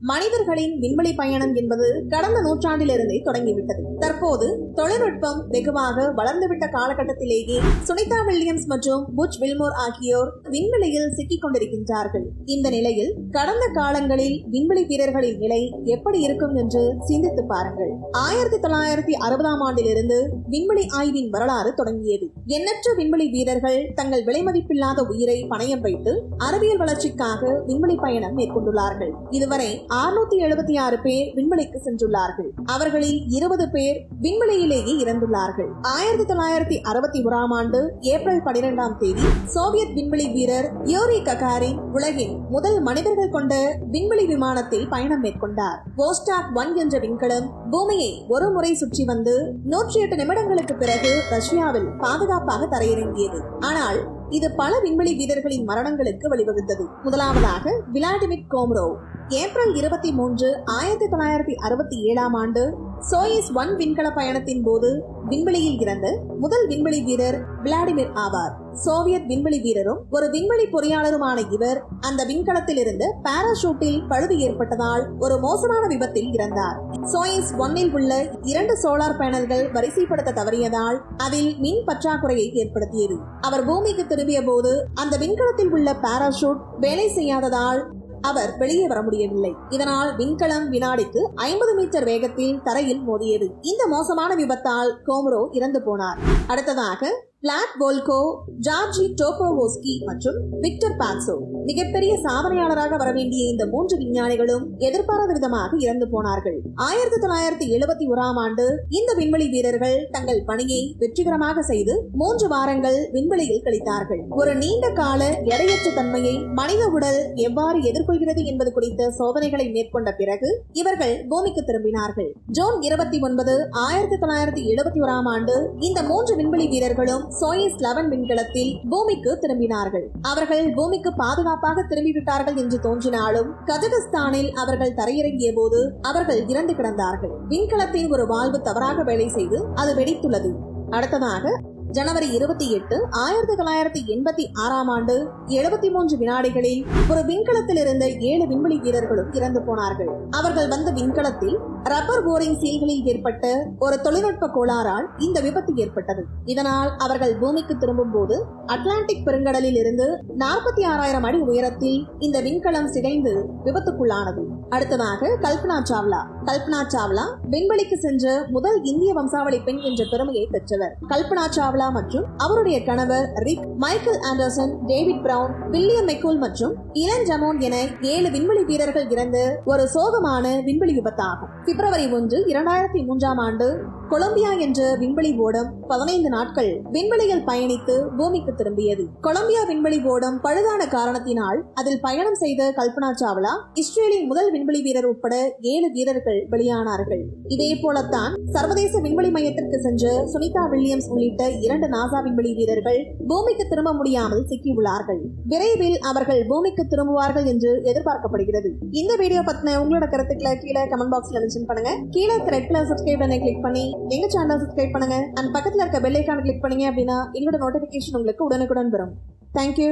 மனிதர்களின் விண்வெளி பயணம் என்பது கடந்த நூற்றாண்டிலிருந்தே தொடங்கிவிட்டது. தற்போது தொழில்நுட்பம் வெகுவாக வளர்ந்துவிட்ட காலகட்டத்திலேயே சுனிதா வில்லியம்ஸ் மற்றும் புட்ச் வில்மோர் ஆகியோர் விண்வெளியில் சிக்கிக் கொண்டிருக்கின்றார்கள். இந்த நிலையில் கடந்த காலங்களில் விண்வெளி வீரர்களின் நிலை எப்படி இருக்கும் என்று சிந்தித்து பாருங்கள். 1960ஆம் ஆண்டிலிருந்து விண்வெளி ஆய்வின் வரலாறு தொடங்கியது. எண்ணற்ற விண்வெளி வீரர்கள் தங்கள் விலைமதிப்பில்லாத உயிரை பணயம் வைத்து அறிவியல் வளர்ச்சிக்காக விண்வெளி பயணம் மேற்கொண்டுள்ளார்கள். இதுவரை 676 பேர் விண்வெளிக்கு சென்றுள்ளார்கள். அவர்களில் 20 பேர் விண்வெளியிலேயே இறந்துள்ளார்கள். 1961ஆம் ஆண்டு ஏப்ரல் 12ஆம் தேதி சோவியத் விண்வெளி வீரர் யூரி ககாரின் உலகின் முதல் மனிதர்கள் கொண்ட விண்வெளி விமானத்தில் பயணம் மேற்கொண்டார். வோஸ்டாக் 1 என்ற விண்கலம் பூமியை ஒரு முறை சுற்றி வந்து 108 நிமிடங்களுக்கு பிறகு ரஷ்யாவில் பாதுகாப்பாக தரையிறங்கியது. ஆனால் இது பல விண்வெளி வீரர்களின் மரணங்களுக்கு வழிவகுத்தது. முதலாவதாக விளாடிமிர் கோமரோவ். ஏப்ரல் 23, 1967ஆம் ஆண்டு சோயிஸ் 1 விண்கல பயணத்தின் போது விண்வெளியில் இறந்த முதல் விண்வெளி வீரர் விளாடிமிர் ஆவார். சோவியத் விண்வெளி வீரரும் ஒரு விண்வெளி பொறியாளருமான இவர் அந்த விண்கலத்தில் இருந்து பாராசூட்டில் பழுது ஏற்பட்டதால் ஒரு மோசமான விபத்தில் இறந்தார். சோயிஸ் 1 உள்ள 2 சோலார் பேனல்கள் வரிசைப்படுத்த தவறியதால் அதில் மின் பற்றாக்குறையை ஏற்படுத்தியது. அவர் பூமிக்கு திரும்பிய போது அந்த விண்கலத்தில் உள்ள பாராசூட் வேலை செய்யாததால் அவர் வெளியே வர முடியவில்லை. இதனால் விண்கலம் வினாடிக்கு 50 மீட்டர் வேகத்தில் தரையில் மோதியது. இந்த மோசமான விபத்தால் கோமரோவ் இறந்து போனார். அடுத்ததாக பிளாட் வோல்கோ, ஜார்ஜி டோகோவோஸ்கி மற்றும் விக்டர் பாட்சோ. மிகப்பெரிய சாதனையாளராக வரவேண்டிய இந்த 3 விஞ்ஞானிகளும் எதிர்பாராத விதமாக இறந்து போனார்கள். 1971ஆம் ஆண்டு இந்த விண்வெளி வீரர்கள் தங்கள் பணியை வெற்றிகரமாக செய்து 3 வாரங்கள் விண்வெளியில் கழித்தார்கள். ஒரு நீண்ட கால எடையற்ற தன்மையை மனித உடல் எவ்வாறு எதிர்கொள்கிறது என்பது குறித்த சோதனைகளை மேற்கொண்ட பிறகு இவர்கள் பூமிக்கு திரும்பினார்கள். ஜூன் 29, 1971ஆம் ஆண்டு இந்த 3 விண்வெளி வீரர்களும் சோயிஸ் 11 விண்கலத்தில் பூமிக்கு திரும்பினார்கள். அவர்கள் பூமிக்கு பாதுகாப்பாக திரும்பிவிட்டார்கள் என்று தோன்றினாலும் கஜகஸ்தானில் அவர்கள் தரையிறங்கிய போது அவர்கள் இறந்து கிடந்தார்கள். விண்கலத்தின் ஒரு வால்வு தவறாக வேலை செய்து அது வெடித்துள்ளது. அடுத்ததாக ஜனவரி 28, 1986ஆம் ஆண்டு 73 வினாடிகளில் ஒரு விண்கலத்தில் இருந்த 7 விண்வெளி வீரர்களும் இறந்து போனார்கள். அவர்கள் வந்த விண்கலத்தில் ரப்பர் போரிங் சீல்களில் ஏற்பட்ட ஒரு தொழில்நுட்ப கோளாறால் இந்த விபத்து ஏற்பட்டது. இதனால் அவர்கள் பூமிக்கு திரும்பும் போது அட்லாண்டிக் பெருங்கடலில் இருந்து 46,000 அடி உயரத்தில் இந்த விண்கலம் சிதைந்து விபத்துக்குள்ளானது. அடுத்ததாக கல்பனா சாவ்லா. கல்பனா சாவ்லா விண்வெளிக்கு சென்ற முதல் இந்திய வம்சாவளி பெண் என்ற பெருமையை பெற்றவர். கல்பனா சாவ்லா மற்றும் அவருடைய கணவர் Rick, Michael Anderson, David Brown, William McCool மற்றும் இலன் ஜமோன் என 7 விண்வெளி வீரர்கள் இறந்த ஒரு சோகமான விண்வெளி விபத்தாகும். பிப்ரவரி 1, 2003ஆம் ஆண்டு கொலம்பியா என்ற விண்வெளி ஓடம் 15 நாட்கள் விண்வெளியில் பயணித்து பூமிக்கு திரும்பியது. கொலம்பியா விண்வெளி ஓடம் பழுதான காரணத்தினால் அதில் பயணம் செய்த கல்பனா சாவ்லா, இஸ்ரேலின் முதல் விண்வெளி வீரர் உட்பட 7 வீரர்கள் பலியானார்கள். இதே போலத்தான் சர்வதேச விண்வெளி மையத்திற்கு சென்ற சுனிதா வில்லியம்ஸ் உள்ளிட்ட 2 நாசா விண்வெளி வீரர்கள் பூமிக்கு திரும்ப முடியாமல் சிக்கியுள்ளார்கள். விரைவில் அவர்கள் பூமிக்கு திரும்புவார்கள் என்று எதிர்பார்க்கப்படுகிறது. இந்த வீடியோ பத்தின உங்களோட கருத்துக்களை கீழே கமெண்ட் பாக்ஸ்ல மென்ஷன் பண்ணுங்க. கீழே ரெட் கலர் சப்ஸ்கிரைப் பட்டனை கிளிக் பண்ணி எங்க சேனல் சப்ஸ்கிரைப் பண்ணுங்க. அண்ட் பக்கத்துல இருக்க பெல் ஐகானை கிளிக் பண்ணீங்க அப்படின்னா எங்களோட நோட்டிபிகேஷன் உங்களுக்கு உடனுக்குடன் வரும். தேங்க்யூ.